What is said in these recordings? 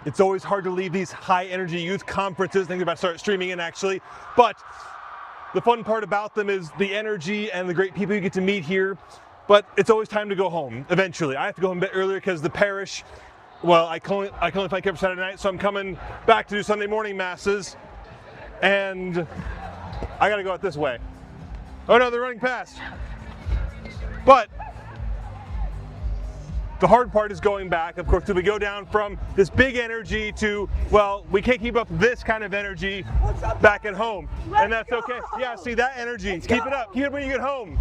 It's always hard to leave these high energy youth conferences, thinking about start streaming in actually, but the fun part about them is the energy and the great people you get to meet here. But it's always time to go home eventually. I have to go home a bit earlier because the parish, well, I can only find care for Saturday night, so I'm coming back to do Sunday morning masses, and I gotta go out this way. Oh no, they're running past. But the hard part is going back. Of course, we go down from this big energy to, well, we can't keep up this kind of energy back at home. And that's okay. Yeah, see that energy, keep it up. Keep it when you get home.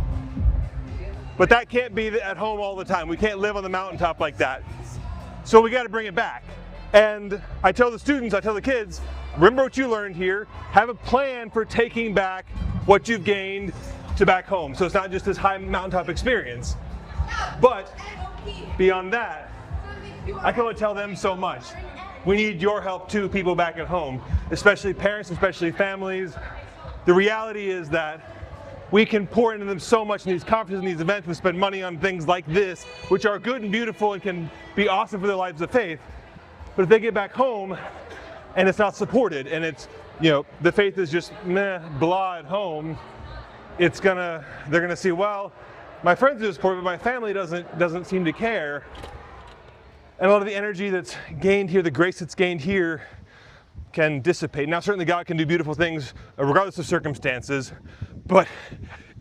But that can't be at home all the time. We can't live on the mountaintop like that. So we got to bring it back. And I tell the students, I tell the kids, remember what you learned here. Have a plan for taking back what you've gained to back home. So it's not just this high mountaintop experience. But beyond that, I can only tell them so much. We need your help too, people back at home, especially parents, especially families. The reality is that we can pour into them so much in these conferences and these events and spend money on things like this, which are good and beautiful and can be awesome for their lives of faith. But if they get back home and it's not supported and it's, you know, the faith is just meh, blah at home, they're gonna see, well, my friends do support, but my family doesn't seem to care. And a lot of the energy that's gained here, the grace that's gained here, can dissipate. Now, certainly God can do beautiful things regardless of circumstances, but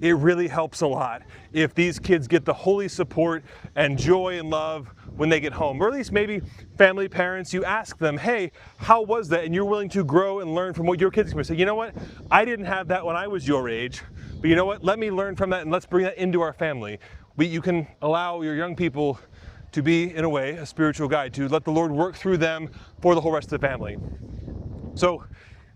it really helps a lot if these kids get the holy support and joy and love when they get home. Or at least maybe family, parents, you ask them, hey, how was that? And you're willing to grow and learn from what your kids can say. You know what? I didn't have that when I was your age, but you know what? Let me learn from that and let's bring that into our family. You can allow your young people to be, in a way, a spiritual guide, to let the Lord work through them for the whole rest of the family. So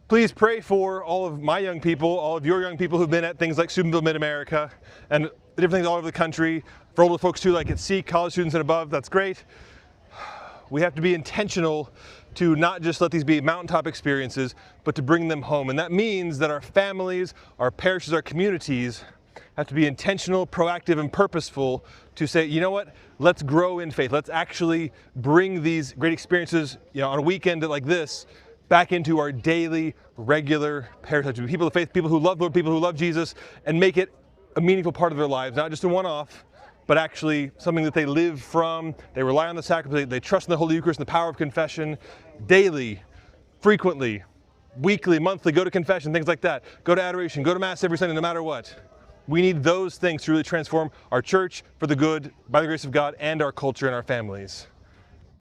please pray for all of my young people, all of your young people who've been at things like Steubenville Mid-America and different things all over the country. For older folks too, like at Seek, college students and above, that's great. We have to be intentional to not just let these be mountaintop experiences, but to bring them home. And that means that our families, our parishes, our communities have to be intentional, proactive, and purposeful to say, you know what, let's grow in faith. Let's actually bring these great experiences, you know, on a weekend like this back into our daily, regular parish. People of faith, people who love the Lord, people who love Jesus, and make it a meaningful part of their lives, not just a one-off, but actually something that they live from. They rely on the sacrament, they trust in the Holy Eucharist and the power of confession daily, frequently, weekly, monthly, go to confession, things like that. Go to adoration, go to Mass every Sunday, no matter what. We need those things to really transform our church for the good, by the grace of God, and our culture and our families.